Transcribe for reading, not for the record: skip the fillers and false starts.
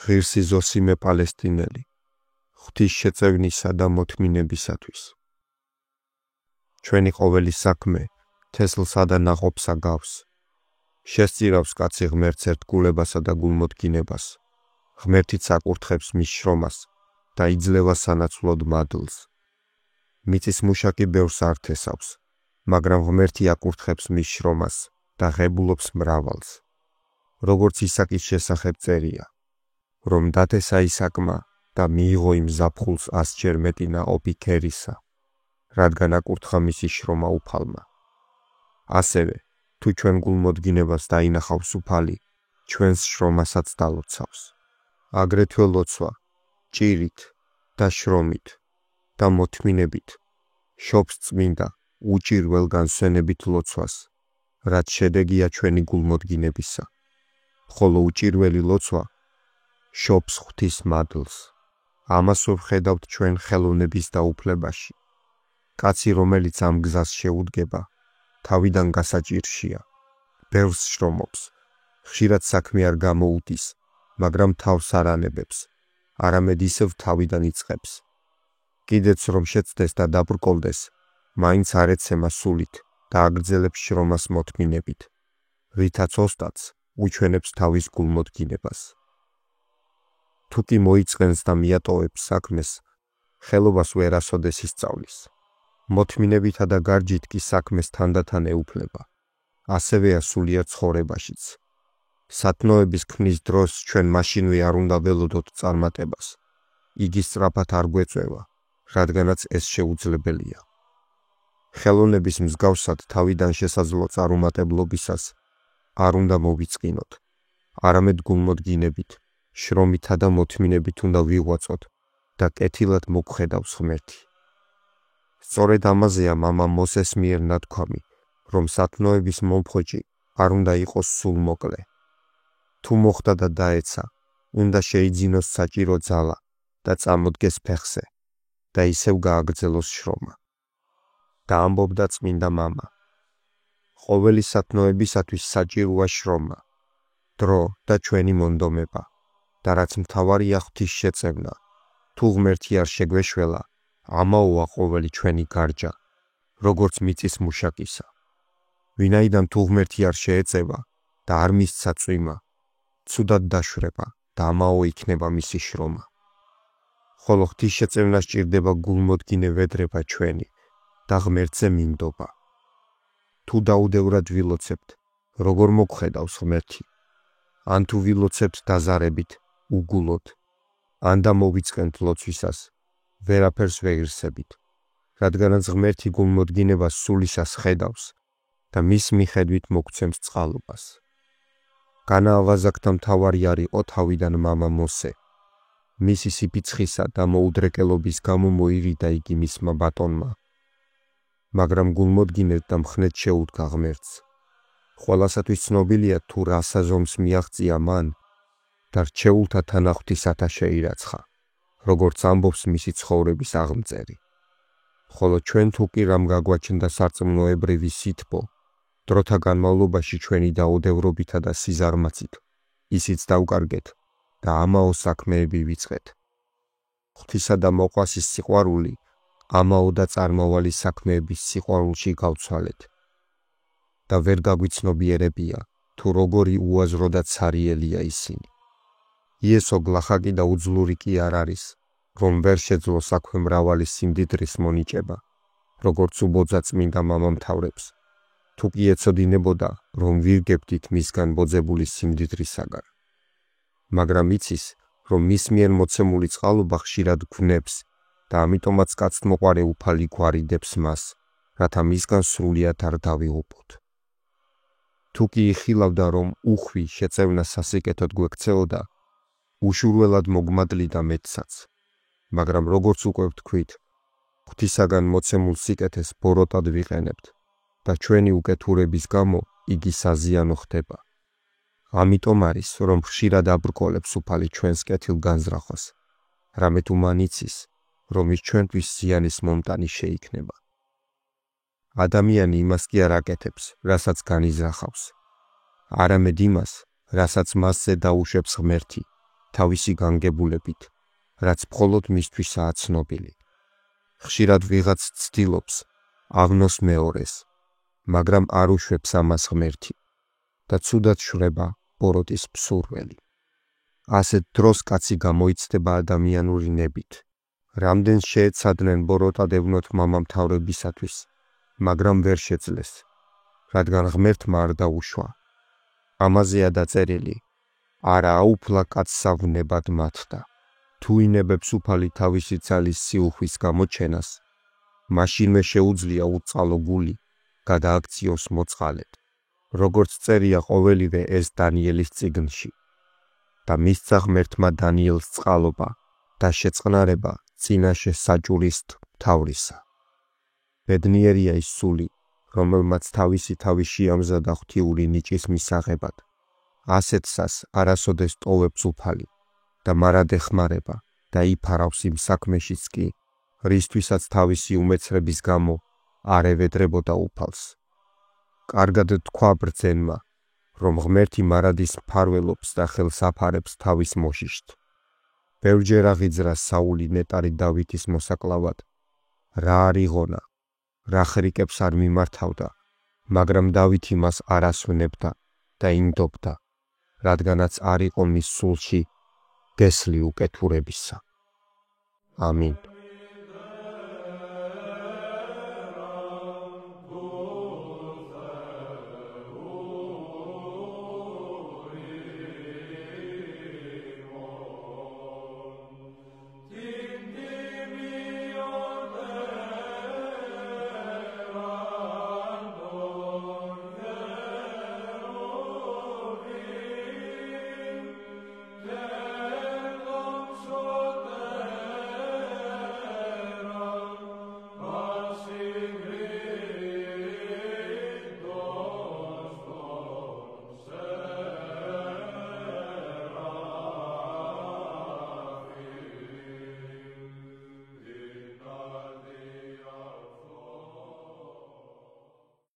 ღირსი ზოსიმე პალესტინელი, ღვთის შეწევნისა და მოთმინებისათვის. ჩვენი ყოველი საქმე თესლსა და ნაყოფს აგავს. შესწირავს კაცი ღმერთს ერთგულებასა და გულმოდგინებას. ღმერთიც აკურთხებს მის შრომას და იძლევა სანაცვლოდ მადლს. მიწის მუშაკი ბევრს არ თესავს, მაგრამ ღმერთი აკურთხებს მის შრომას და ღებულობს მრავალს. როგორც ისაკის შესახებ წერია, რომ დათესა ისაკმა და მიიღო იმ ზაფხულს 100-ჯერ მეტი ნაყოფი ქერისა, რადგან აკურთხა მისი შრომა უფალმა. ასევე, თუ ჩვენ გულმოდგინებას დაინახავს უფალი, ჩვენს შრომასაც დალოცავს. აგრეთვე ლოცვა, ჭირით და შრომით და მოთმინებით, შობს წმინდა, უჭირველ განსვენებით ლოცვას, რაც შედეგია ჩვენი გულმოდგინებისა. ხოლო უჭირველი ლოცვა შობს ღვთის მადლს. ამას ვხედავთ ჩვენ ხელოვნების დაუფლებაში. კაცი, რომელიც ამ გზას შეუდგება, თავიდან გასაჭირშია. ბევრს შრომობს, ხშირად საქმე არ გამოუდის, მაგრამ თავს არ ანებებს, არამედ ისევ თავიდან იწყებს. კიდეც რომ შეცდეს და დაბრკოლდეს, მაინც არ ეცემა სულით და აგრძელებს შრომას მოთმინებით, რითაც ოსტატს უჩვენებს თავის გულმოდგინებას. თუ კი მოიწყენს და მიატოვებს საქმეს, ხელობას ვერასოდეს ისწავლის. მოთმინებითა და გარჯით კი საქმეს თანდათან ეუფლება. ასევეა სულიერ ცხოვრებაშიც. სათნოების ქმნის დროს ჩვენ მაშინვე არ უნდა ველოდოთ წარმატებას. იგი სწრაფად არ გვეწევა, რადგანაც ეს შეუძლებელია. ხელოვნების მსგავსად თავიდან შესაძლო წარუმატებლობისას არ უნდა მოვიწყინოთ, არამედ გულმოდგინებით, შრომითა და მოთმინებით უნდა ვიღვაწოთ და კეთილად მოგხედავს ღმერთი. სწორედ ამაზეა მამა მოსეს მიერ ნათქვამი, რომ სათნოების მომხოჭი არ უნდა იყოს სულმოკლე. თუ მოხდა და დაეცა, უნდა შეიძინოს საჭირო ძალა და წამოდგეს ფეხზე და ისევ გააგრძელოს შრომა. და ამბობდა წმინდა მამა, ყოველი სათნოებისათვის საჭიროა შრომა, დრო და ჩვენი მონდომება და რაც მთავარია ღვთის შეწევნა. თუ ღმერთი არ შეგვეშველა, ამაოა ყოველი ჩვენი გარჯა, როგორც მიწის მუშაკისა. ვინაიდან თუ ღმერთი არ შეეწევა და არ მისცა წვიმა, ცუდად დაშვება და ამაო იქნება მისი შრომა. ხოლო ღვთის შეწევნა სჭირდება გულმოდგინე ვედრება ჩვენი და ღმერთზე მინდობა. თუ დაუდევრად ვილოცებთ, როგორ მოგხედავს ღმერთი? ან თუ ვილოცებთ დაზარებით, უგულოდ, ან და მოვიწყენთ ლოცვისას, ვერაფერს ვეღირსებით, რადგანაც ღმერთი გულმოდგინებას სულისას ხედავს და მის მიხედვით მოგცემს წყალობას. განაავაზაკთა მთავარი არ იყო თავიდან მამა მოსე. მისი სიფიცხისა და მოუდრეკელობის გამო მოირიდა იგი მისმა ბატონმა, მაგრამ გულმოდგინედ და მხნედ შეუდგა ღმერთს. ყველასათვის ცნობილია თუ რა საზომს მიაღწია მან და რჩეულთა თანაღვთისათა შეირაცხა, როგორც ამბობს მისი ცხოვრების აღმწერი. ხოლო ჩვენ თუ კი რამ გაგვაჩნდა სარწმუნოებრივი სითბო, დროთა განმავლობაში ჩვენი დაუდევრობითა და სიზარმაცით, ისიც დავკარგეთ და ამაო საქმეები ვიწყეთ. ღვთისა და მოყვასის სიყვარული ამაო და წარმავალი საქმეების სიყვარულში გავცვალეთ. და ვერ გაგვიცნობიერებია, თუ როგორი უაზრო და ცარიელია ისინი. იესო გლახაკი და უძლური კი არ არის, რომ ვერ შეძლო საქმე მრავალი სიმდიდრის მონიჭება, როგორც უბოძა წმინდა მამამთავრებს, თუ კი ეცოდინებოდა, რომ ვირგებდით მისგან ბოძებული სიმდიდრისაგან. მაგრამ იცის, რომ მის მიერ მოცემული წყალობა ხშირად გვნებს და ამიტომაც კაცთმოყვარე უფალი გვარიდებს მას, რათა მისგან სრულიად არ დავიღუპოთ. თუ კი იხილავდა, რომ უხვი შეწევნა სასიკეთოდ გვექცეოდა, უშურველად მოგმადლიდა მეტსაც, მაგრამ როგორც უკვე ვთქვით, ღვთისაგან მოცემულ სიკეთეს ბოროტად ვიყენებთ და ჩვენი უკეთურების გამო იგი საზიანო ხდება. ამიტომ არის, რომ ხშირად აბრკოლებს უფალი ჩვენს კეთილ განზრახვას, რამე თუ მან იცის, რომ ის ჩვენთვის ზიანის მომტანი შეიქნება. ადამიანი იმას კი არ აკეთებს, რასაც განიზრახავს, არამედ იმას, რასაც მასზე დაუშვებს ღმერთი თავისი განგებულებით, რაც მხოლოდ მისთვისაა ცნობილი. ხშირად ვიღაც ცდილობს აღნოს მეორეს, მაგრამ არ უშვებს ამას ღმერთი და ცუდად შვრება ბოროტის მსურველი. ასეთ დროს კაცი გამოიცდება ადამიანური ნებით. რამდენს შეეცადნენ ბოროტად მამამთავრებისათვის, მაგრამ ვერ შეძლეს, რადგან ღმერთმა არ დაუშვა. ამაზეა დაწერილი: არა აუფლა კაცსა ვნებად მათდა. თუ ინებებს უფალი თავისი ძალის სიუხვის გამოჩენას, მაშინვე შეუძლია უწყალო გული გადააქციოს მოწყალედ, როგორც წერია ყოველივე ეს დანიელის წიგნში. და მისცა ღმერთმა დანიელს წყალობა და შეწყნარება წინაშე საჭურის მთავრისა. ბედნიერია ის სული, რომელმაც თავისი თავი შეამზადა ღვთიური ნიჭის მისაღებად. ასეთსას არასოდეს ტოვებს უფალი და მარად ეხმარება და იფარავს იმ საქმეშიც კი, რისთვისაც თავისი უმეცრების გამო არ ევედრებოდა უფალს. კარგად თქვა ბრძენმა, რომ ღმერთი მარადის მფარველობს და ხელს აფარებს თავის მოშიშთ. ბევრჯერ აღიძრა საული ნეტარი დავითის მოსაკლავად, რა არ იღონა, რა ხრიკებს არ მიმართავდა, მაგრამ დავითი მას არ ასვენებდა და ინდობდა, რადგანაც არ იყო მის სულში გესლი უკეთურებისა. ამინ.